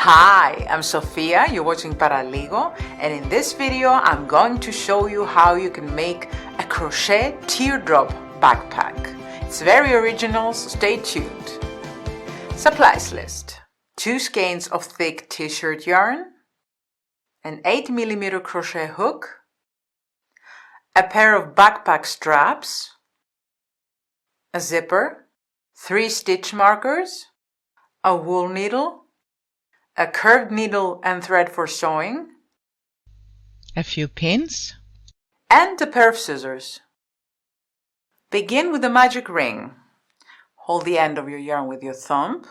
Hi, I'm Sophia, you're watching Paraligo, and in this video I'm going to show you how you can make a crochet teardrop backpack. It's very original, so stay tuned. Supplies list: 2 skeins of thick t-shirt yarn, an 8mm crochet hook, a pair of backpack straps, a zipper, 3 stitch markers, a wool needle, a curved needle and thread for sewing, a few pins, and a pair of scissors. Begin with the magic ring. Hold the end of your yarn with your thumb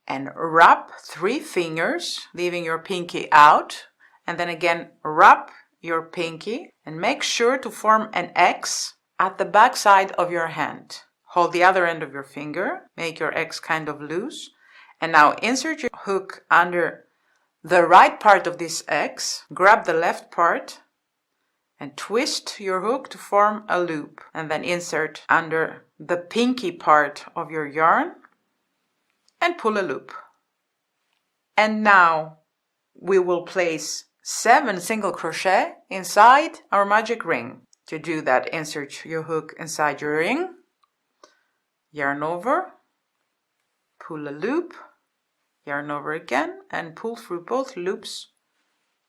and wrap 3 fingers, leaving your pinky out, and then again wrap your pinky and make sure to form an X at the back side of your hand. Hold the other end of your finger, make your X kind of loose, and now insert your hook under the right part of this X, grab the left part and twist your hook to form a loop, and then insert under the pinky part of your yarn and pull a loop. And now we will place 7 single crochet inside our magic ring. To do that, insert your hook inside your ring, yarn over, pull a loop, yarn over again, and pull through both loops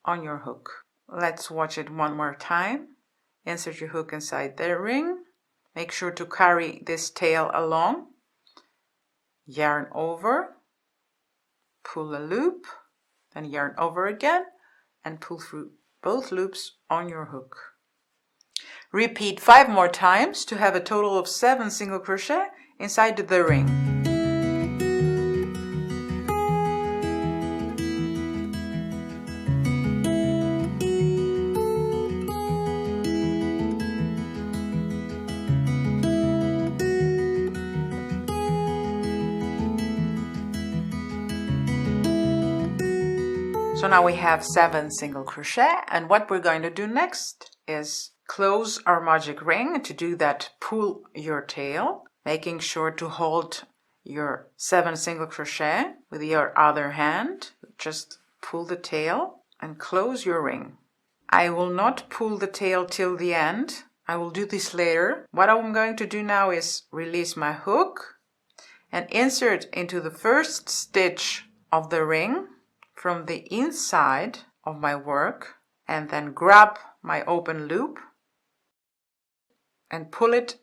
on your hook. Let's watch it one more time. Insert your hook inside the ring. Make sure to carry this tail along. Yarn over, pull a loop, then yarn over again, and pull through both loops on your hook. Repeat 5 more times to have a total of 7 single crochet inside the ring. So now we have 7 single crochet, and what we're going to do next is close our magic ring. To do that, pull your tail, making sure to hold your 7 single crochet with your other hand. Just pull the tail and close your ring. I will not pull the tail till the end. I will do this later. What I'm going to do now is release my hook and insert into the first stitch of the ring from the inside of my work, and then grab my open loop and pull it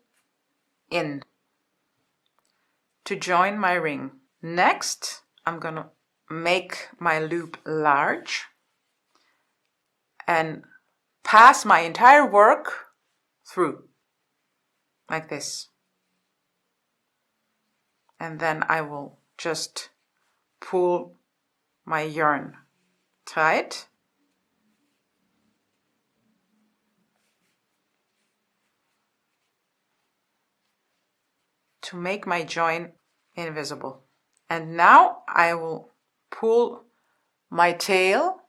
in to join my ring. Next, I'm gonna make my loop large and pass my entire work through like this, and then I will just pull my yarn tight to make my join invisible. And now I will pull my tail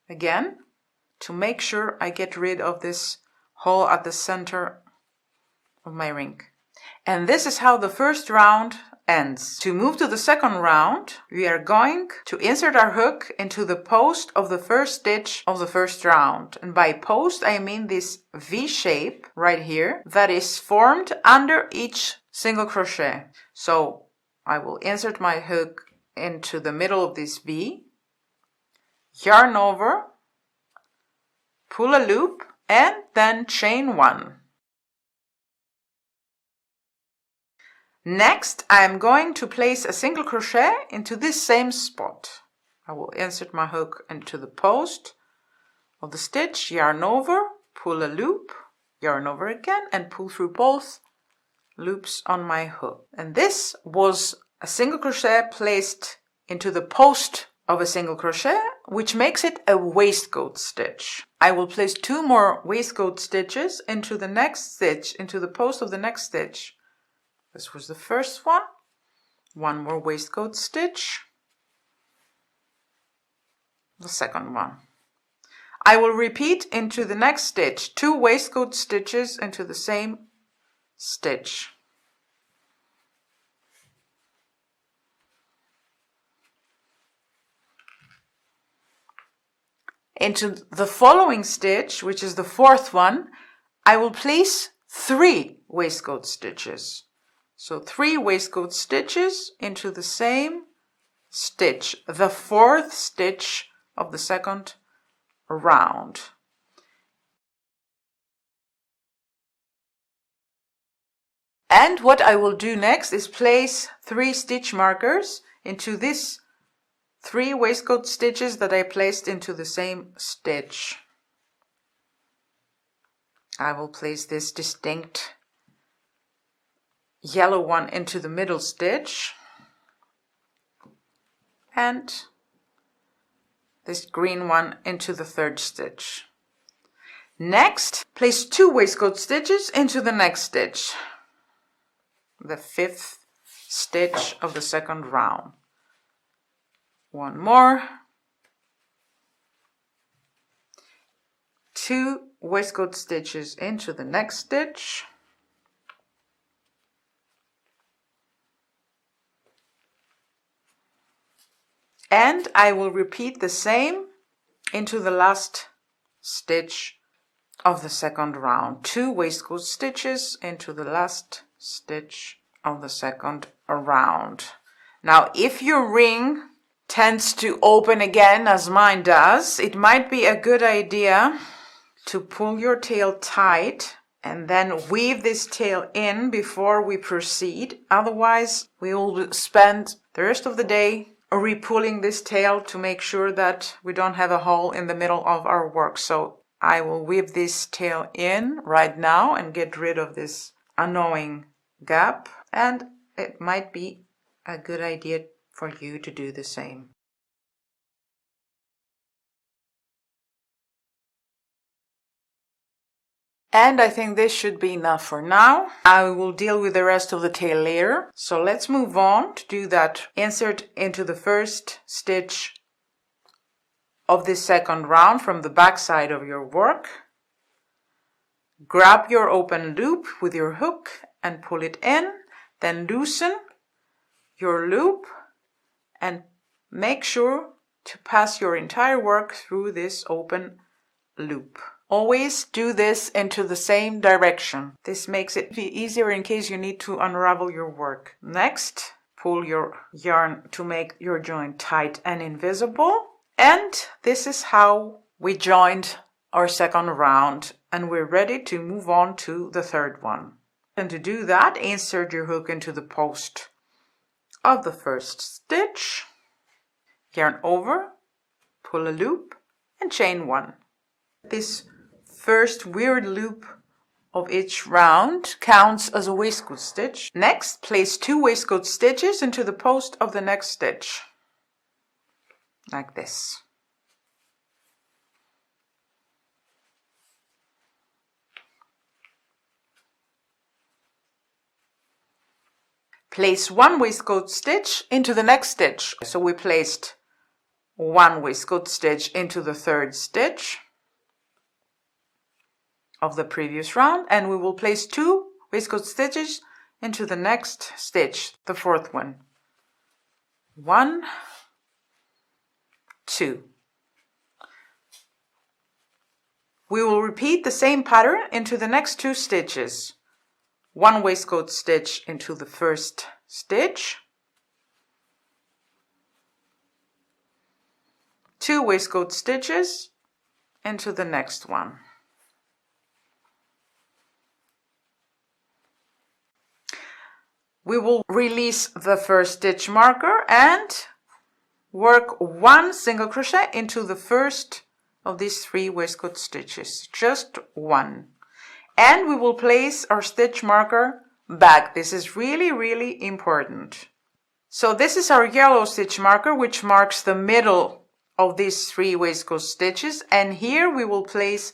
again to make sure I get rid of this hole at the center of my ring. And this is how the first round ends. To move to the second round, we are going to insert our hook into the post of the first stitch of the first round. And by post, I mean this V shape right here that is formed under each single crochet. So I will insert my hook into the middle of this V, yarn over, pull a loop, and then chain 1. Next, I am going to place a single crochet into this same spot. I will insert my hook into the post of the stitch, yarn over, pull a loop, yarn over again, and pull through both loops on my hook. And this was a single crochet placed into the post of a single crochet, which makes it a waistcoat stitch. I will place 2 more waistcoat stitches into the next stitch, into the post of the next stitch. This was the first one. 1 more waistcoat stitch. The second one. I will repeat into the next stitch 2 waistcoat stitches into the same stitch. into the following stitch, which is the fourth one, I will place 3 waistcoat stitches. So 3 waistcoat stitches into the same stitch, the fourth stitch of the second round. And what I will do next is place 3 stitch markers into this 3 waistcoat stitches that I placed into the same stitch. I will place this distinct yellow one into the middle stitch and this green one into the third stitch. Next, place 2 waistcoat stitches into the next stitch, the 5th stitch of the second round. One more. 2 waistcoat stitches into the next stitch. And I will repeat the same into the last stitch of the second round. 2 waistcoat stitches into the last stitch of the second round. Now, if your ring tends to open again, as mine does, it might be a good idea to pull your tail tight and then weave this tail in before we proceed. Otherwise, we will spend the rest of the day re-pulling this tail to make sure that we don't have a hole in the middle of our work. So I will weave this tail in right now and get rid of this annoying gap, and it might be a good idea for you to do the same. And I think this should be enough for now. I will deal with the rest of the tail later. So let's move on. To do that, insert into the first stitch of this second round from the back side of your work. Grab your open loop with your hook and pull it in. Then loosen your loop and make sure to pass your entire work through this open loop. Always do this into the same direction. This makes it easier in case you need to unravel your work. Next, pull your yarn to make your joint tight and invisible. And this is how we joined our second round, and we're ready to move on to the third one. And to do that, insert your hook into the post of the first stitch, yarn over, pull a loop, and chain 1. This first weird loop of each round counts as a waistcoat stitch. Next, place 2 waistcoat stitches into the post of the next stitch, like this. Place 1 waistcoat stitch into the next stitch. So we placed 1 waistcoat stitch into the third stitch of the previous round, and we will place 2 waistcoat stitches into the next stitch, the fourth one. 1, 2. We will repeat the same pattern into the next 2 stitches. 1 waistcoat stitch into the first stitch, 2 waistcoat stitches into the next one. We will release the first stitch marker and work 1 single crochet into the first of these 3 waistcoat stitches, just 1. And we will place our stitch marker back. This is really, really important. So this is our yellow stitch marker, which marks the middle of these 3 waistcoat stitches, and here we will place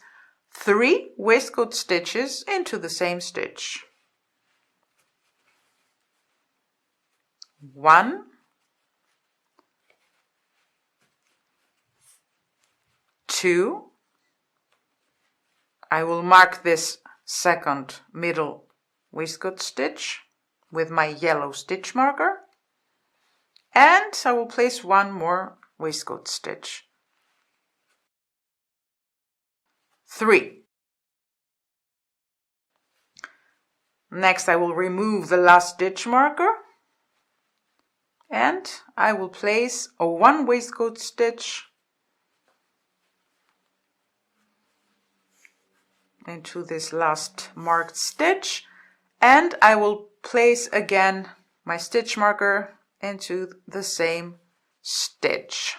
3 waistcoat stitches into the same stitch. 1, 2. I will mark this second middle waistcoat stitch with my yellow stitch marker, and I will place 1 more waistcoat stitch. 3. Next, I will remove the last stitch marker and I will place a 1 waistcoat stitch into this last marked stitch, and I will place again my stitch marker into the same stitch.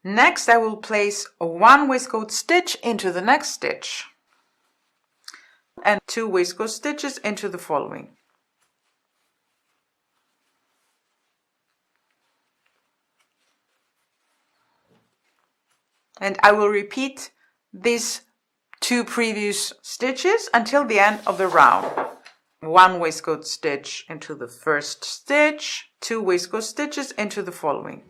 Next, I will place a 1 waistcoat stitch into the next stitch and 2 waistcoat stitches into the following. And I will repeat these 2 previous stitches until the end of the round. 1 waistcoat stitch into the first stitch, 2 waistcoat stitches into the following.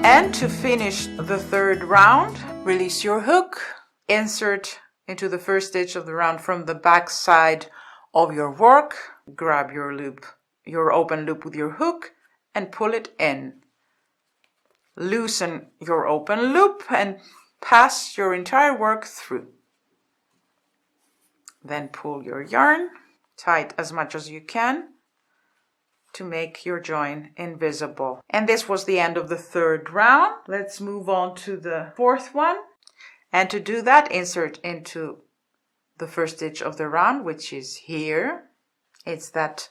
And to finish the 3rd round, release your hook, insert into the first stitch of the round from the back side of your work, grab your loop, your open loop with your hook and pull it in. Loosen your open loop and pass your entire work through. Then pull your yarn tight as much as you can to make your join invisible. And this was the end of the 3rd round. Let's move on to the 4th one. And to do that, insert into the first stitch of the round, which is here. It's that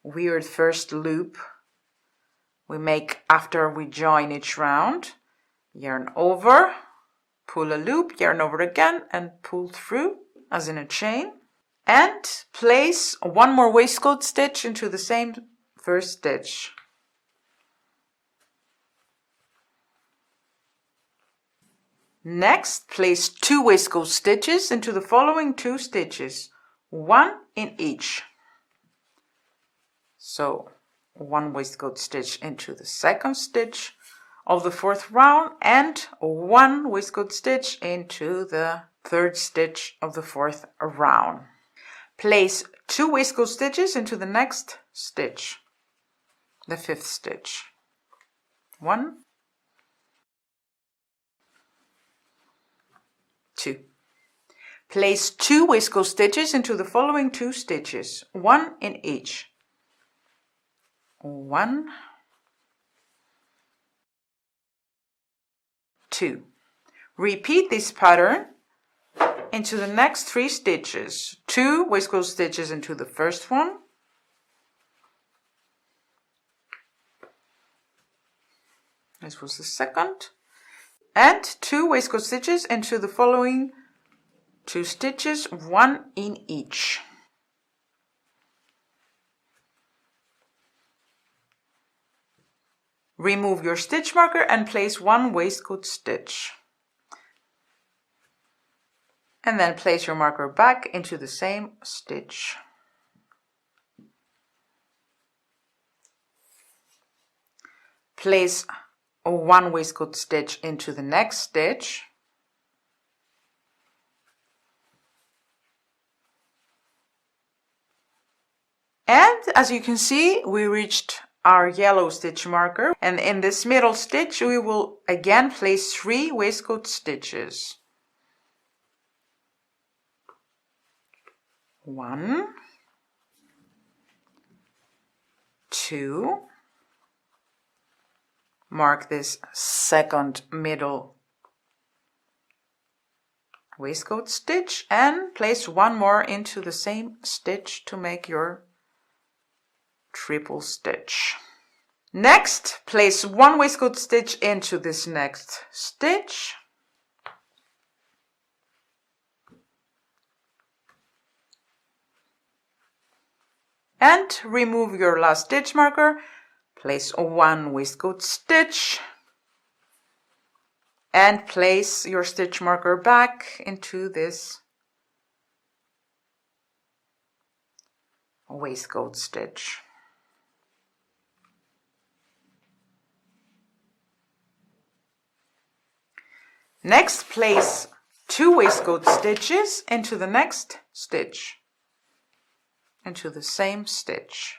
weird first loop we make after we join each round. Yarn over, pull a loop, yarn over again, and pull through as in a chain. And place 1 more waistcoat stitch into the same first stitch. Next, place 2 waistcoat stitches into the following 2 stitches, 1 in each. So 1 waistcoat stitch into the second stitch of the 4th round and 1 waistcoat stitch into the 3rd stitch of the 4th round. Place 2 waistcoat stitches into the next stitch, the 5th stitch. 1, 2. Place 2 waistcoat stitches into the following 2 stitches, 1 in each. 1, 2. Repeat this pattern into the next 3 stitches. 2 waistcoat stitches into the first one. This was the second. And 2 waistcoat stitches into the following 2 stitches, 1 in each. Remove your stitch marker and place 1 waistcoat stitch. And then place your marker back into the same stitch. Place 1 waistcoat stitch into the next stitch. And as you can see, we reached our yellow stitch marker, and in this middle stitch we will again place 3 waistcoat stitches. 1, 2, mark this second middle waistcoat stitch and place 1 more into the same stitch to make your triple stitch. Next, place 1 waistcoat stitch into this next stitch. And remove your last stitch marker, place 1 waistcoat stitch and place your stitch marker back into this waistcoat stitch. Next, place 2 waistcoat stitches into the next stitch, into the same stitch.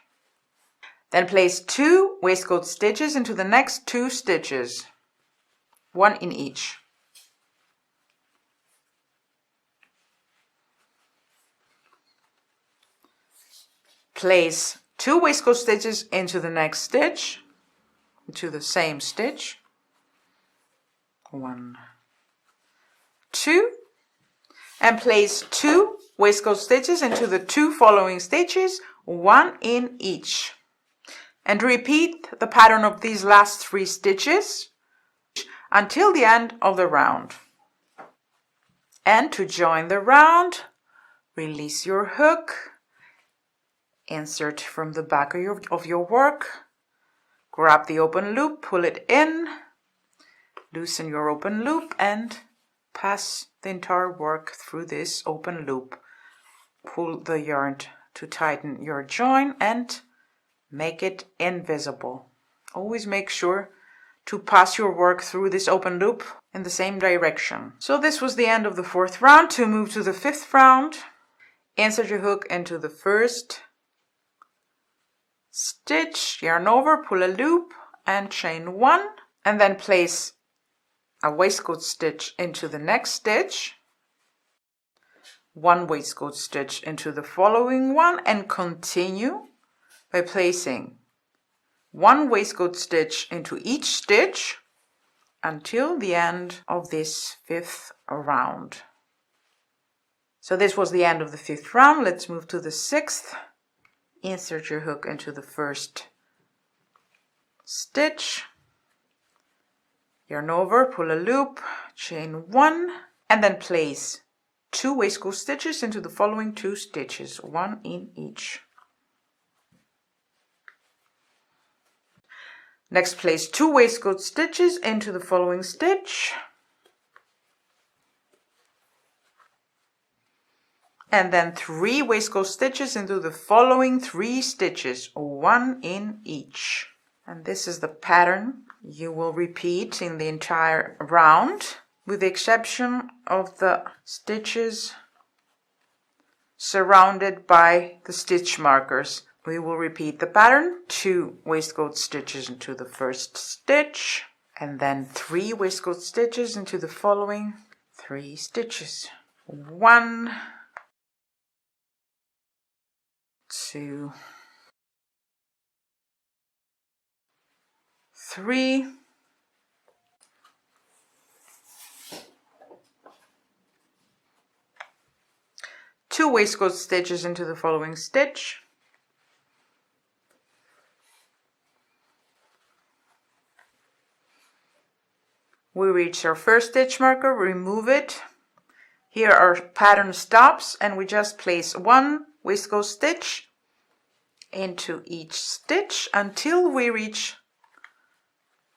Then place 2 waistcoat stitches into the next 2 stitches, 1 in each. Place 2 waistcoat stitches into the next stitch, into the same stitch, 1, 2, and place 2 waistcoat stitches into the 2 following stitches, 1 in each. And repeat the pattern of these last 3 stitches until the end of the round. And to join the round, release your hook, insert from the back of your work, grab the open loop, pull it in, loosen your open loop, and pass the entire work through this open loop. Pull the yarn to tighten your join and make it invisible. Always make sure to pass your work through this open loop in the same direction. So this was the end of the 4th round. To move to the 5th round, insert your hook into the first stitch, yarn over, pull a loop and chain 1, and then place a waistcoat stitch into the next stitch, 1 waistcoat stitch into the following one, and continue by placing 1 waistcoat stitch into each stitch until the end of this 5th round. So this was the end of the 5th round. Let's move to the 6th. Insert your hook into the first stitch, yarn over, pull a loop, chain 1, and then place 2 waistcoat stitches into the following 2 stitches, 1 in each. Next, place 2 waistcoat stitches into the following stitch, and then 3 waistcoat stitches into the following 3 stitches, 1 in each. And this is the pattern you will repeat in the entire round, with the exception of the stitches surrounded by the stitch markers. We will repeat the pattern: 2 waistcoat stitches into the first stitch, and then 3 waistcoat stitches into the following 3 stitches. 1, 2, 3, 2 waistcoat stitches into the following stitch, we reach our first stitch marker, remove it. Here our pattern stops and we just place 1 waistcoat stitch into each stitch until we reach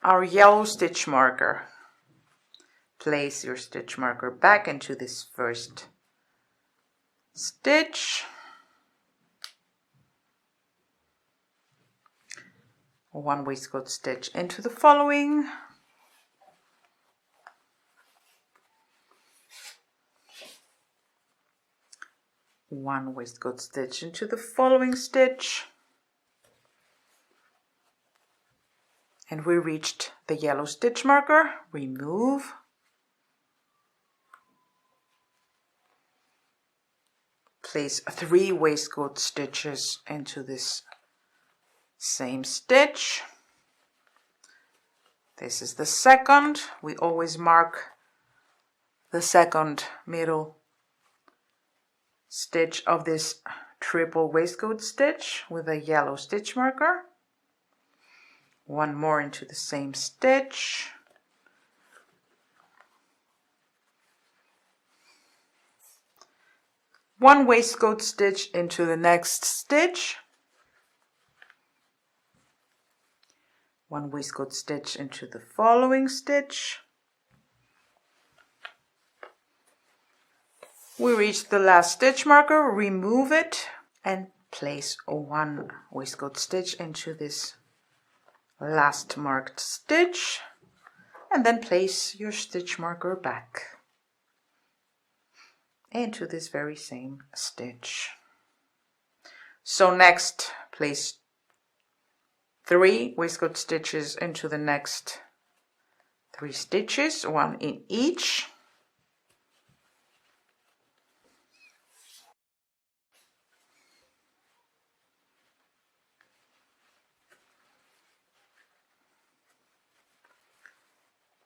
our yellow stitch marker. Place your stitch marker back into this first stitch, 1 waistcoat stitch into the following, 1 waistcoat stitch into the following stitch, and we reached the yellow stitch marker. Remove, place 3 waistcoat stitches into this same stitch. This is the second. We always mark the second middle stitch of this triple waistcoat stitch with a yellow stitch marker. 1 more into the same stitch, one waistcoat stitch into the next stitch, 1 waistcoat stitch into the following stitch. We reach the last stitch marker, remove it, and place 1 waistcoat stitch into this last marked stitch, and then place your stitch marker back into this very same stitch. So next, place 3 waistcoat stitches into the next 3 stitches, 1 in each.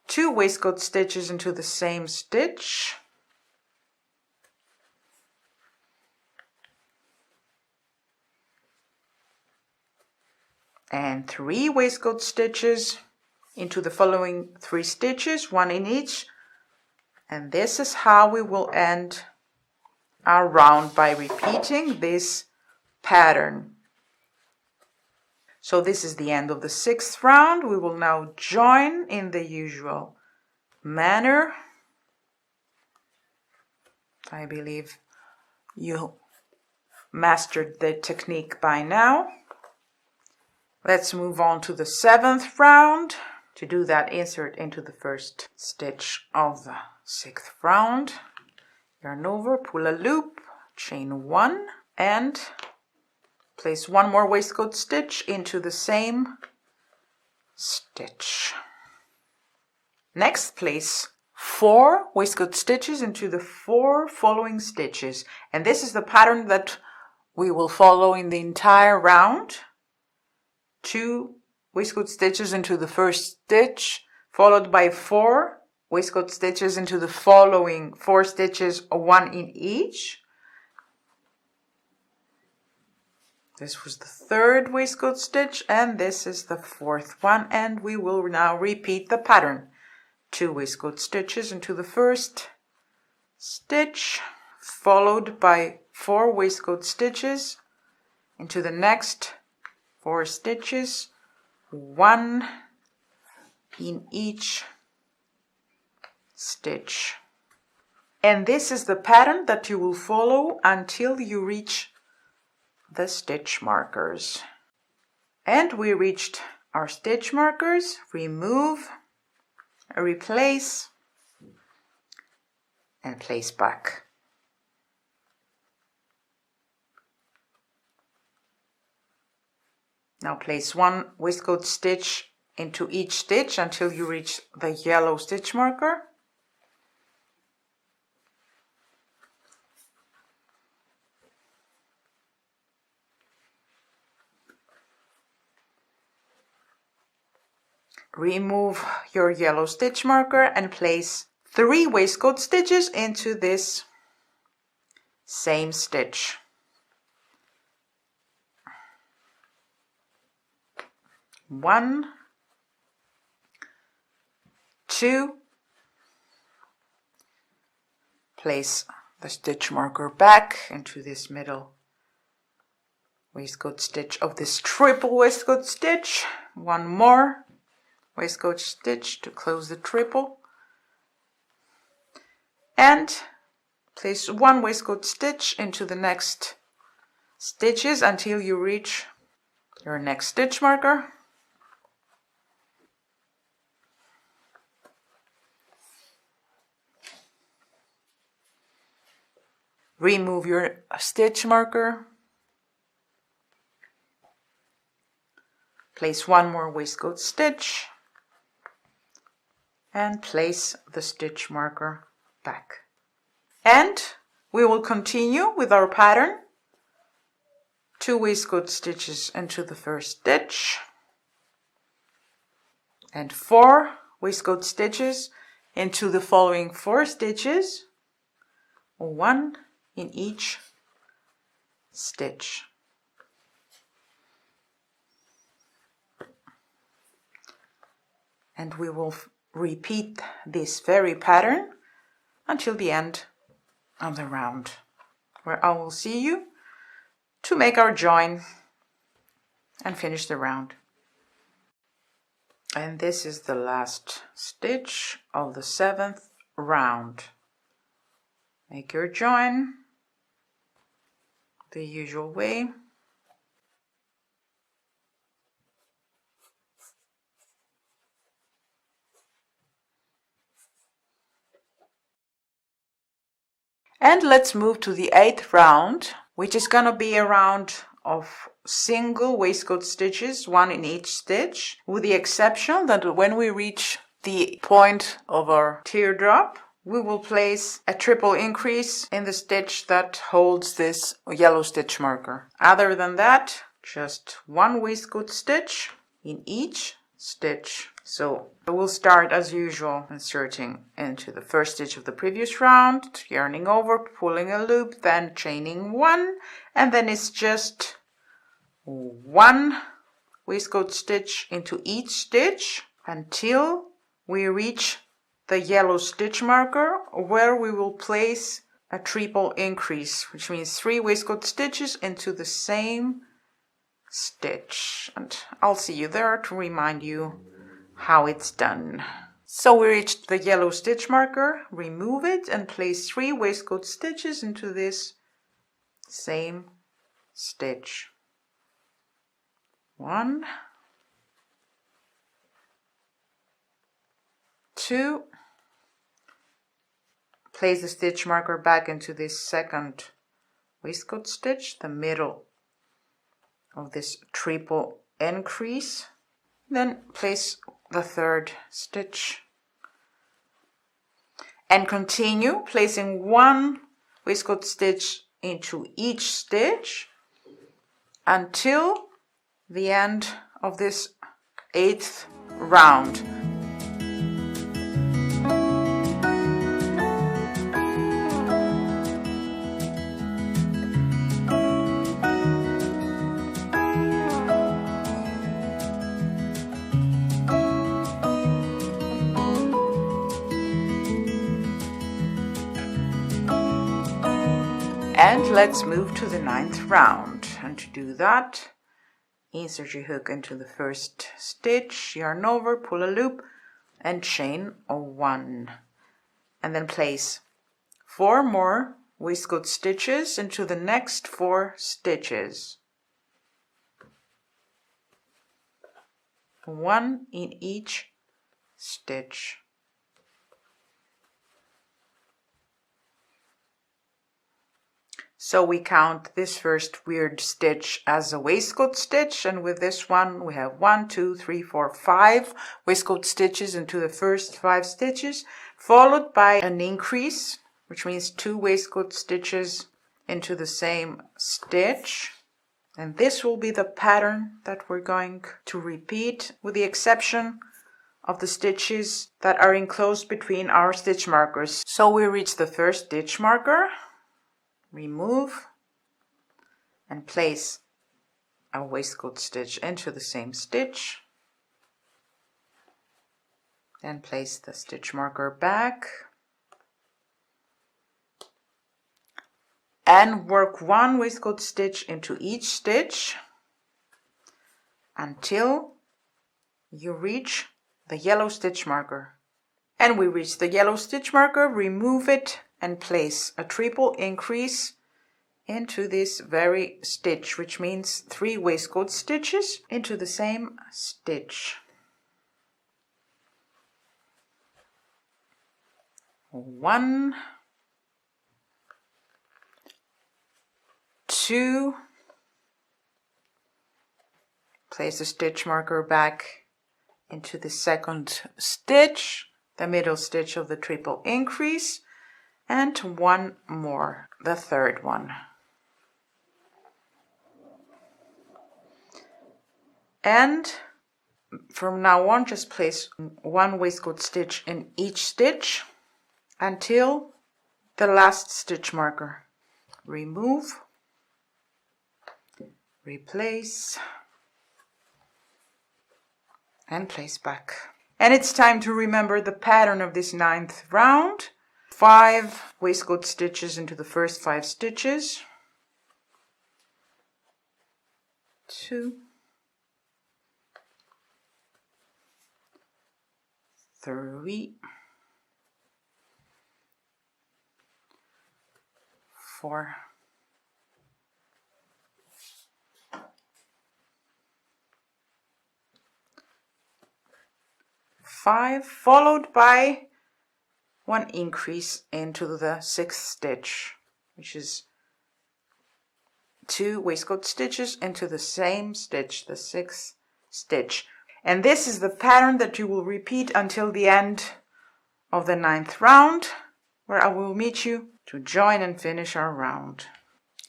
Two waistcoat stitches into the same stitch. And 3 waistcoat stitches into the following 3 stitches, 1 in each. And this is how we will end our round, by repeating this pattern. So this is the end of the 6th round. We will now join in the usual manner. I believe you mastered the technique by now. Let's move on to the 7th round. To do that, insert into the first stitch of the 6th round. Yarn over, pull a loop, chain 1, and place 1 more waistcoat stitch into the same stitch. Next, place 4 waistcoat stitches into the 4 following stitches. And this is the pattern that we will follow in the entire round. 2 waistcoat stitches into the first stitch, followed by 4 waistcoat stitches into the following 4 stitches, 1 in each. This was the 3rd waistcoat stitch, and this is the 4th one, and we will now repeat the pattern. 2 waistcoat stitches into the first stitch, followed by 4 waistcoat stitches into the next 4 stitches, 1 in each stitch. And this is the pattern that you will follow until you reach the stitch markers. And we reached our stitch markers. Remove, replace, and place back. Now place 1 waistcoat stitch into each stitch until you reach the yellow stitch marker. Remove your yellow stitch marker and place 3 waistcoat stitches into this same stitch. 1, 2, place the stitch marker back into this middle waistcoat stitch of this triple waistcoat stitch. 1 more waistcoat stitch to close the triple, and place 1 waistcoat stitch into the next stitches until you reach your next stitch marker. Remove your stitch marker. Place 1 more waistcoat stitch and place the stitch marker back. And we will continue with our pattern. 2 waistcoat stitches into the first stitch and 4 waistcoat stitches into the following 4 stitches, 1 in each stitch. And we will repeat this very pattern until the end of the round, where I will see you to make our join and finish the round. And this is the last stitch of the 7th round. Make your join the usual way. And let's move to the 8th round, which is gonna be a round of single waistcoat stitches, one in each stitch, with the exception that when we reach the point of our teardrop, we will place a triple increase in the stitch that holds this yellow stitch marker. Other than that, just one waistcoat stitch in each stitch. So we'll start as usual, inserting into the first stitch of the previous round, yarning over, pulling a loop, then chaining one, and then it's just one waistcoat stitch into each stitch until we reach the yellow stitch marker, where we will place a triple increase, which means 3 waistcoat stitches into the same stitch. And I'll see you there to remind you how it's done. So we reached the yellow stitch marker, remove it and place 3 waistcoat stitches into this same stitch. 1, 2, place the stitch marker back into this second waistcoat stitch, the middle of this triple increase, then place the 3rd stitch and continue placing 1 waistcoat stitch into each stitch until the end of this 8th round. And let's move to the 9th round. And to do that, insert your hook into the first stitch, yarn over, pull a loop, and chain 1. And then place 4 more waistcoat stitches into the next 4 stitches. 1 in each stitch. So we count this first weird stitch as a waistcoat stitch, and with this one we have 1, 2, 3, 4, 5 waistcoat stitches into the first 5 stitches, followed by an increase, which means 2 waistcoat stitches into the same stitch. And this will be the pattern that we're going to repeat, with the exception of the stitches that are enclosed between our stitch markers. So we reach the first stitch marker, remove and place a waistcoat stitch into the same stitch, then place the stitch marker back and work 1 waistcoat stitch into each stitch until you reach the yellow stitch marker. And we reach the yellow stitch marker, remove it and place a triple increase into this very stitch, which means 3 waistcoat stitches into the same stitch. 1, 2, place the stitch marker back into the second stitch, the middle stitch of the triple increase, and 1 more, the 3rd one. And from now on, just place 1 waistcoat stitch in each stitch until the last stitch marker. Remove, replace, and place back. And it's time to remember the pattern of this 9th round. 5 waistcoat stitches into the first 5 stitches, 2, 3, 4, 5, followed by one increase into the 6th stitch, which is 2 waistcoat stitches into the same stitch, the 6th stitch. And this is the pattern that you will repeat until the end of the 9th round, where I will meet you to join and finish our round.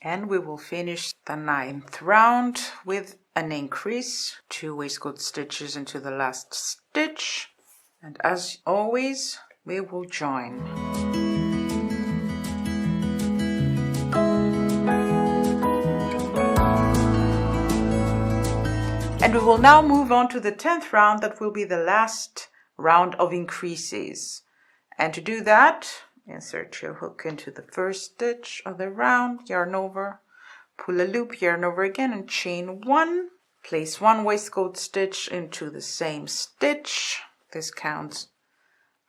And we will finish the 9th round with an increase, 2 waistcoat stitches into the last stitch, and as always we will join. And we will now move on to the 10th round, that will be the last round of increases. And to do that, insert your hook into the 1st stitch of the round, yarn over, pull a loop, yarn over again, and chain 1. Place 1 waistcoat stitch into the same stitch. This counts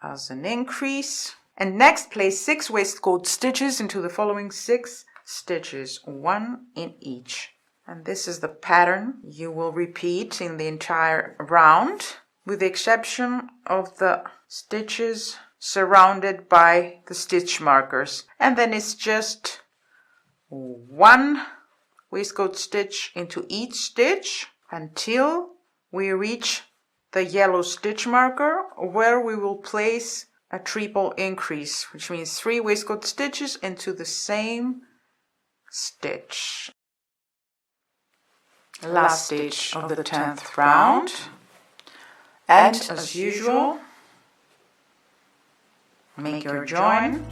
as an increase. And next, place 6 waistcoat stitches into the following 6 stitches, 1 in each. And this is the pattern you will repeat in the entire round, with the exception of the stitches surrounded by the stitch markers. And then it's just 1 waistcoat stitch into each stitch until we reach the yellow stitch marker, where we will place a triple increase, which means 3 waistcoat stitches into the same stitch. Last stitch of the 10th round, and as usual, make your join.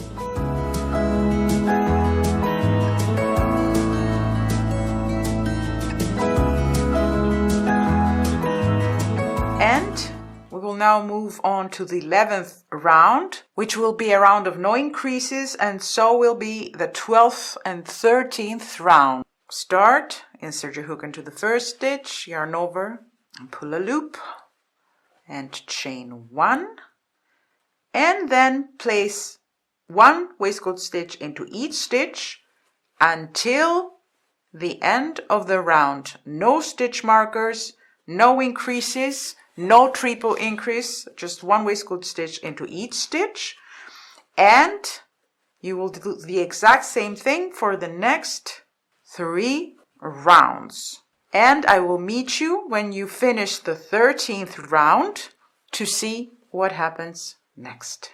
And we will now move on to the 11th round, which will be a round of no increases, and so will be the 12th and 13th round. Start, insert your hook into the 1st stitch, yarn over, and pull a loop, and chain 1, and then place 1 waistcoat stitch into each stitch until the end of the round. No stitch markers, no increases, no triple increase, just 1 waistcoat stitch into each stitch. And you will do the exact same thing for the next 3 rounds. And I will meet you when you finish the 13th round to see what happens next.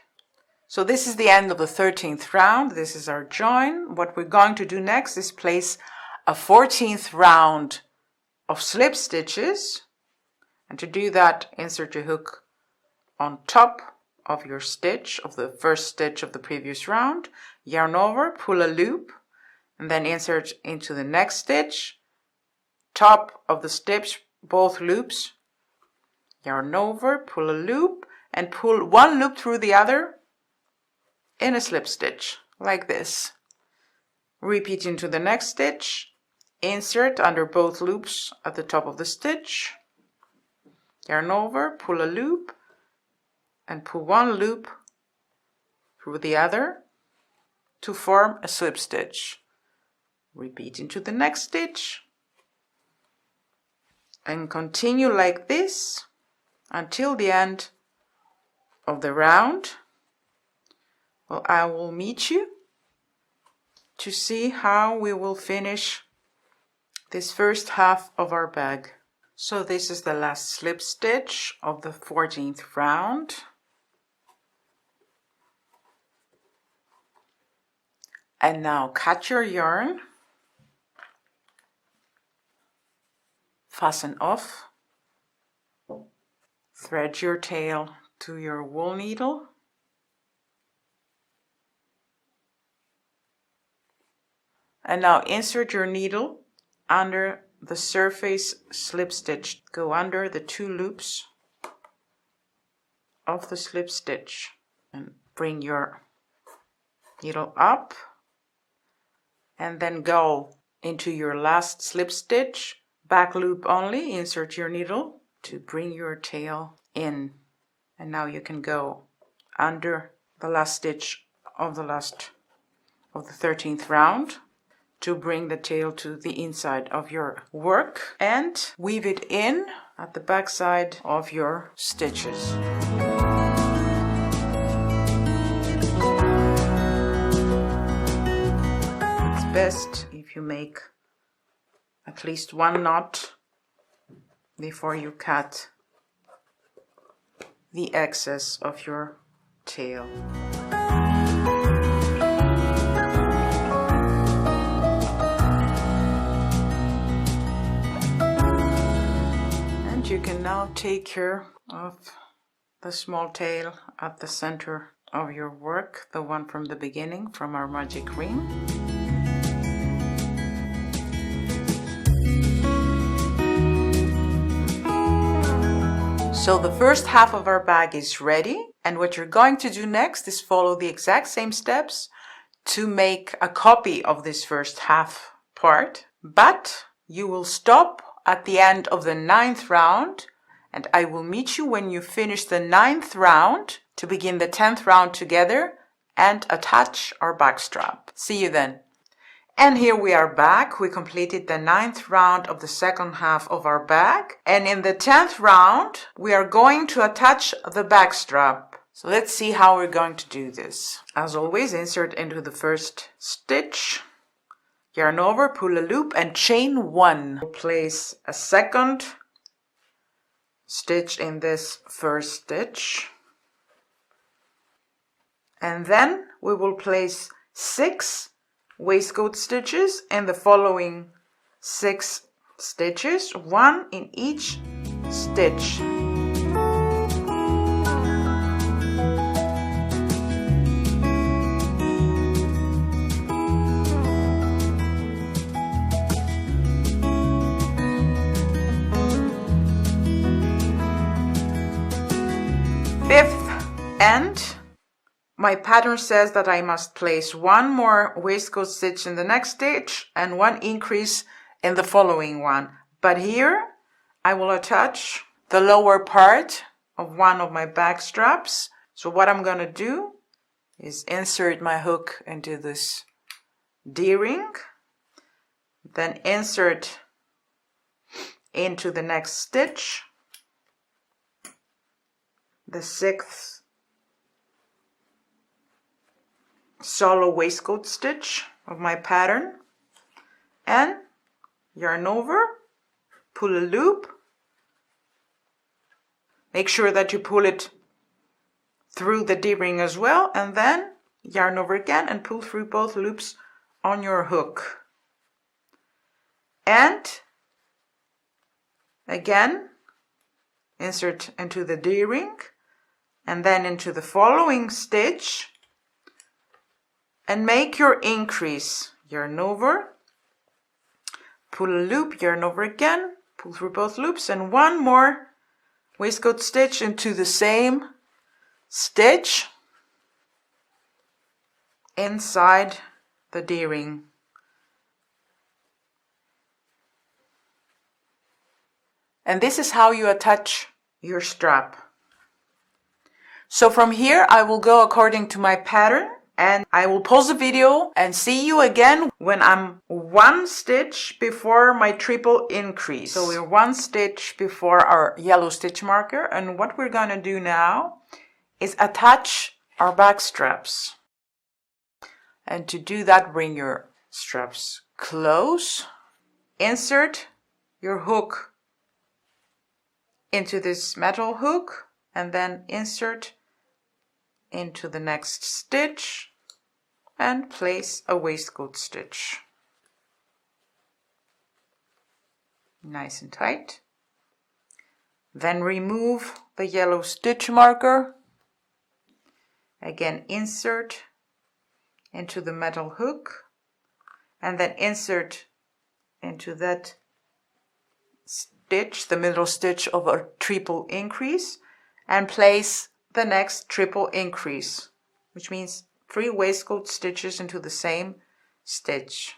So this is the end of the 13th round. This is our join. What we're going to do next is place a 14th round of slip stitches. And to do that, insert your hook on top of your stitch, of the 1st stitch of the previous round, yarn over, pull a loop, and then insert into the next stitch, top of the stitch, both loops, yarn over, pull a loop, and pull 1 loop through the other in a slip stitch, like this. Repeat into the next stitch, insert under both loops at the top of the stitch, yarn over, pull a loop, and pull 1 loop through the other to form a slip stitch. Repeat into the next stitch and continue like this until the end of the round. Well, I will meet you to see how we will finish this first half of our bag. So this is the last slip stitch of the 14th round. And now cut your yarn, fasten off, thread your tail to your wool needle, and now insert your needle under the surface slip stitch. Go under the 2 loops of the slip stitch and bring your needle up, and then go into your last slip stitch, back loop only, insert your needle to bring your tail in. And now you can go under the last stitch of the 13th round to bring the tail to the inside of your work and weave it in at the back side of your stitches. best if you make at least one knot before you cut the excess of your tail. And you can now take care of the small tail at the center of your work, the one from the beginning, from our magic ring. So the first half of our bag is ready, and what you're going to do next is follow the exact same steps to make a copy of this first half part, but you will stop at the end of the 9th round, and I will meet you when you finish the 9th round to begin the 10th round together and attach our back strap. See you then. And here we are back. We completed the 9th round of the second half of our bag. And in the 10th round, we are going to attach the back strap. So let's see how we're going to do this. As always, insert into the first stitch, yarn over, pull a loop and chain 1. Place a second stitch in this first stitch. And then we will place 6 waistcoat stitches in the following 6 stitches, 1 in each stitch. Fifth end. My pattern says that I must place 1 more waistcoat stitch in the next stitch and 1 increase in the following one. But here I will attach the lower part of one of my back straps. So what I'm going to do is insert my hook into this D-ring, then insert into the next stitch, the 6th solo waistcoat stitch of my pattern, and yarn over, pull a loop. Make sure that you pull it through the D-ring as well, and then yarn over again and pull through both loops on your hook. And again, insert into the D-ring and then into the following stitch and make your increase. Yarn over, pull a loop, yarn over again, pull through both loops, and 1 more waistcoat stitch into the same stitch inside the D-ring. And this is how you attach your strap. So from here I will go according to my pattern, and I will pause the video and see you again when I'm 1 stitch before my triple increase. So we're 1 stitch before our yellow stitch marker, and what we're going to do now is attach our back straps. And to do that, bring your straps close, insert your hook into this metal hook, and then insert into the next stitch and place a waistcoat stitch. Nice and tight. Then remove the yellow stitch marker. Again, insert into the metal hook and then insert into that stitch, the middle stitch of a triple increase, and place the next triple increase, which means 3 waistcoat stitches into the same stitch.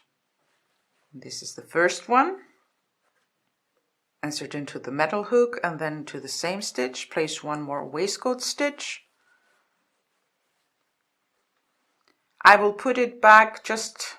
This is the first one. Insert into the metal hook and then to the same stitch, place 1 more waistcoat stitch. I will put it back just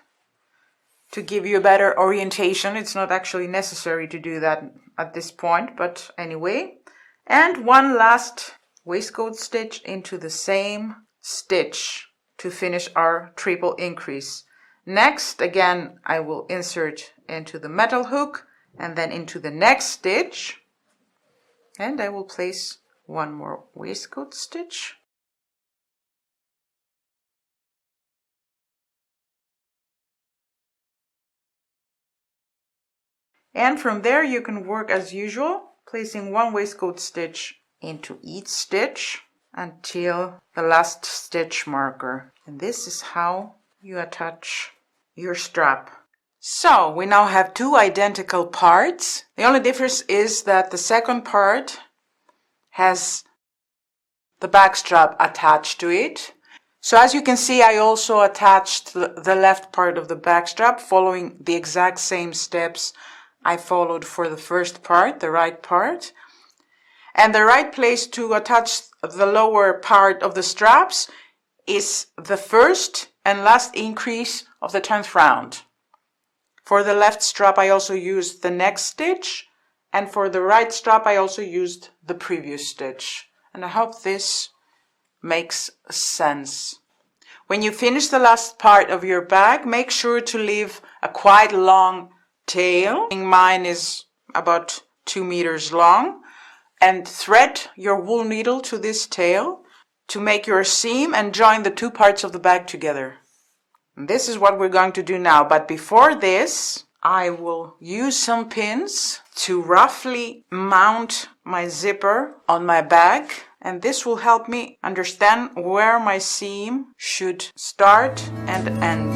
to give you a better orientation. It's not actually necessary to do that at this point, but anyway. And 1 last waistcoat stitch into the same stitch to finish our triple increase. Next, again, I will insert into the metal hook and then into the next stitch. And I will place one more waistcoat stitch. And from there you can work as usual, placing one waistcoat stitch into each stitch until the last stitch marker. And this is how you attach your strap. So we now have two identical parts. The only difference is that the second part has the back strap attached to it. So as you can see, I also attached the left part of the back strap following the exact same steps I followed for the first part, the right part. And the right place to attach the lower part of the straps is the first and last increase of the 10th round. For the left strap I also used the next stitch, and for the right strap I also used the previous stitch. And I hope this makes sense. When you finish the last part of your bag, make sure to leave a quite long tail. Mine is about 2 meters long, and thread your wool needle to this tail to make your seam and join the two parts of the bag together. And this is what we're going to do now, but before this I will use some pins to roughly mount my zipper on my bag, and this will help me understand where my seam should start and end.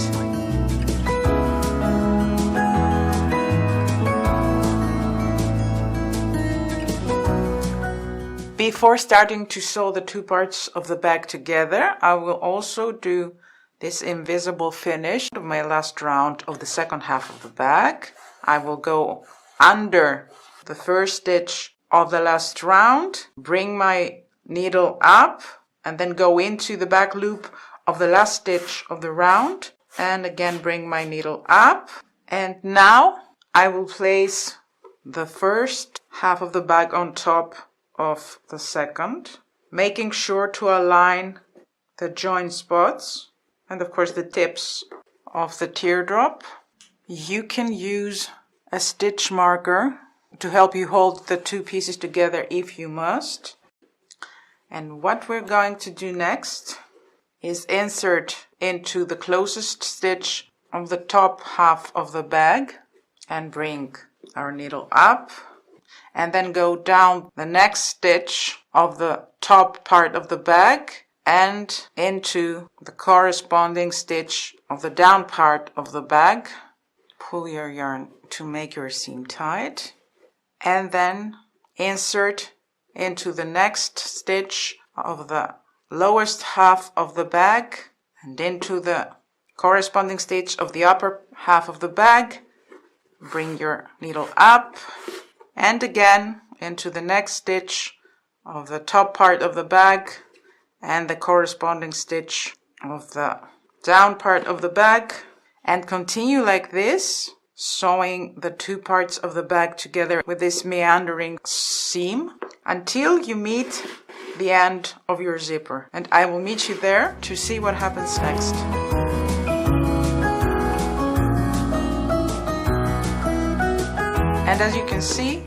Before starting to sew the two parts of the bag together, I will also do this invisible finish of my last round of the second half of the bag. I will go under the first stitch of the last round, bring my needle up, and then go into the back loop of the last stitch of the round, and again bring my needle up. And now I will place the first half of the bag on top of the second, making sure to align the join spots and of course the tips of the teardrop. You can use a stitch marker to help you hold the two pieces together if you must. And what we're going to do next is insert into the closest stitch of the top half of the bag and bring our needle up, and then go down the next stitch of the top part of the bag and into the corresponding stitch of the down part of the bag. Pull your yarn to make your seam tight, and then insert into the next stitch of the lowest half of the bag and into the corresponding stitch of the upper half of the bag. Bring your needle up, and again into the next stitch of the top part of the bag and the corresponding stitch of the down part of the bag, and continue like this, sewing the two parts of the bag together with this meandering seam until you meet the end of your zipper. And I will meet you there to see what happens next. And as you can see,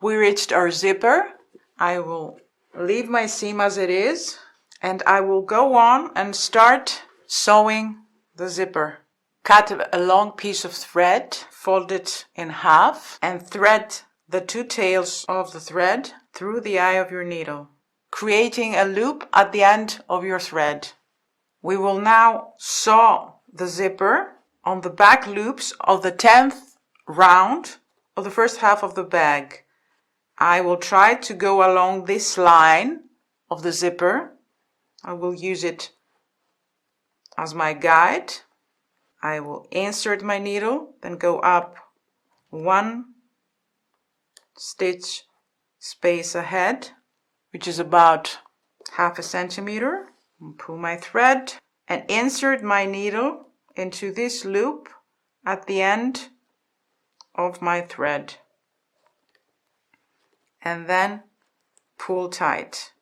we reached our zipper. I will leave my seam as it is, and I will go on and start sewing the zipper. Cut a long piece of thread, fold it in half, and thread the two tails of the thread through the eye of your needle, creating a loop at the end of your thread. We will now sew the zipper on the back loops of the 10th round of the first half of the bag. I will try to go along this line of the zipper. I will use it as my guide. I will insert my needle, then go up one stitch space ahead, which is about half a centimeter, and pull my thread and insert my needle into this loop at the end of my thread, and then pull tight.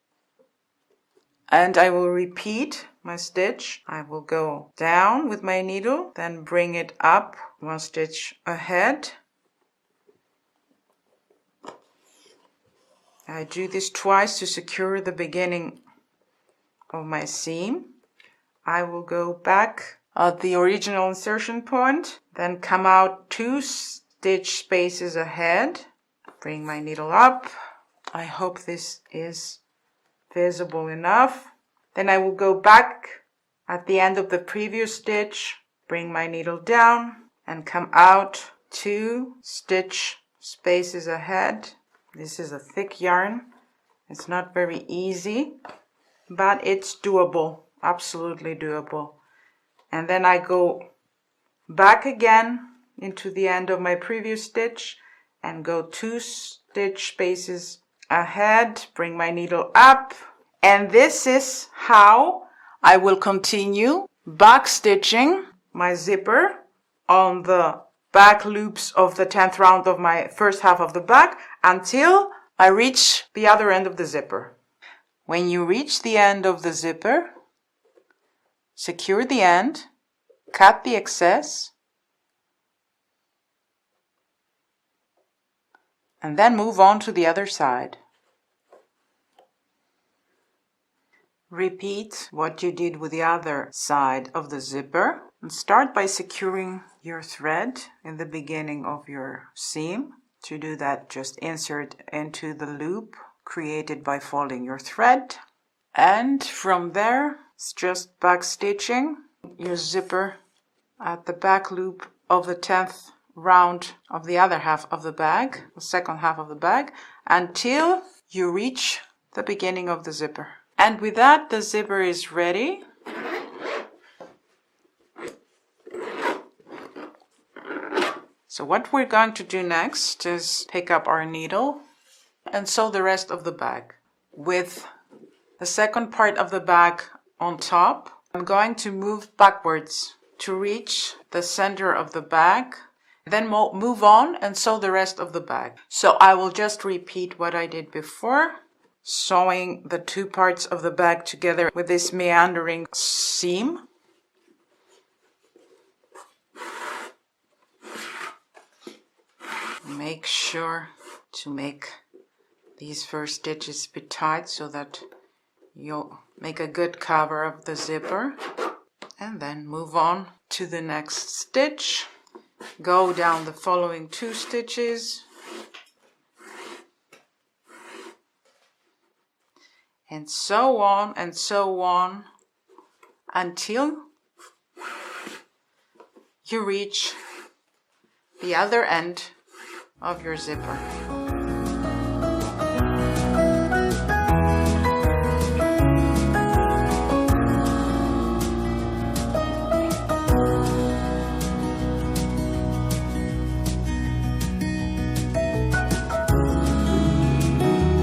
And I will repeat my stitch, I will go down with my needle, then bring it up 1 stitch ahead. I do this twice to secure the beginning of my seam. I will go back at the original insertion point, then come out 2 stitch spaces ahead, bring my needle up. I hope this is visible enough. Then I will go back at the end of the previous stitch, bring my needle down and come out 2 stitch spaces ahead. This is a thick yarn. It's not very easy, but it's doable, absolutely doable. And then I go back again into the end of my previous stitch and go 2 stitch spaces ahead, bring my needle up. And this is how I will continue back stitching my zipper on the back loops of the 10th round of my first half of the back until I reach the other end of the zipper. When you reach the end of the zipper, secure the end, cut the excess, and then move on to the other side. Repeat what you did with the other side of the zipper and start by securing your thread in the beginning of your seam. To do that, just insert into the loop created by folding your thread, and from there it's just back stitching your zipper at the back loop of the 10th round of the other half of the bag, the second half of the bag, until you reach the beginning of the zipper. And with that, the zipper is ready. So what we're going to do next is pick up our needle and sew the rest of the bag. With the second part of the bag on top, I'm going to move backwards to reach the center of the bag, then move on and sew the rest of the bag. So I will just repeat what I did before, sewing the 2 parts of the bag together with this meandering seam. Make sure to make these first stitches be tight so that you'll make a good cover of the zipper, and then move on to the next stitch. Go down the following 2 stitches and so on until you reach the other end of your zipper.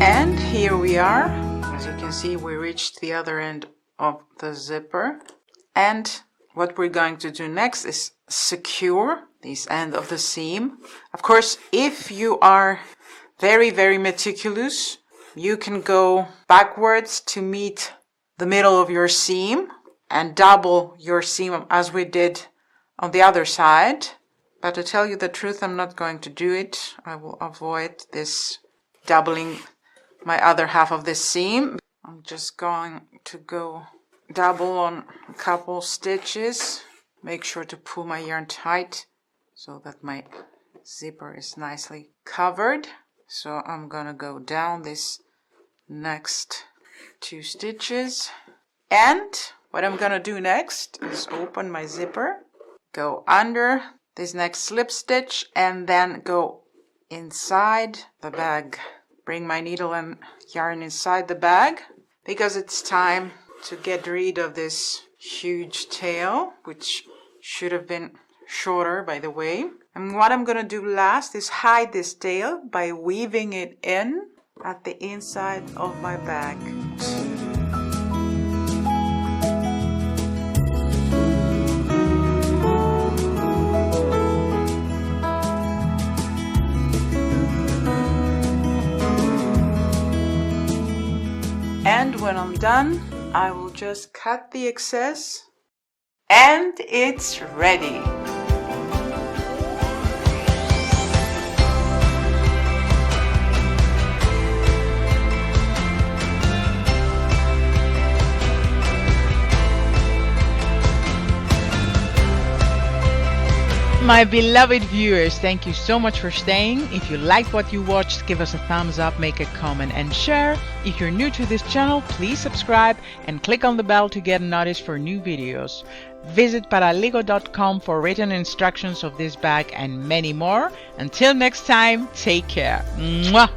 And here we are. As you can see, we reached the other end of the zipper. And what we're going to do next is secure this end of the seam. Of course, if you are very, very meticulous, you can go backwards to meet the middle of your seam and double your seam as we did on the other side. But to tell you the truth, I'm not going to do it. I will avoid this doubling my other half of this seam. I'm just going to go double on a couple stitches. Make sure to pull my yarn tight so that my zipper is nicely covered. So I'm gonna go down this next 2 stitches, and what I'm gonna do next is open my zipper, go under this next slip stitch, and then go inside the bag. Bring my needle and yarn inside the bag because it's time to get rid of this huge tail, which should have been shorter, by the way. And what I'm gonna do last is hide this tail by weaving it in at the inside of my bag. And when I'm done, I will just cut the excess and it's ready. My beloved viewers, thank you so much for staying. If you liked what you watched, give us a thumbs up, make a comment and share. If you're new to this channel, please subscribe and click on the bell to get notice for new videos. Visit paraligo.com for written instructions of this bag and many more. Until next time, take care. Mwah!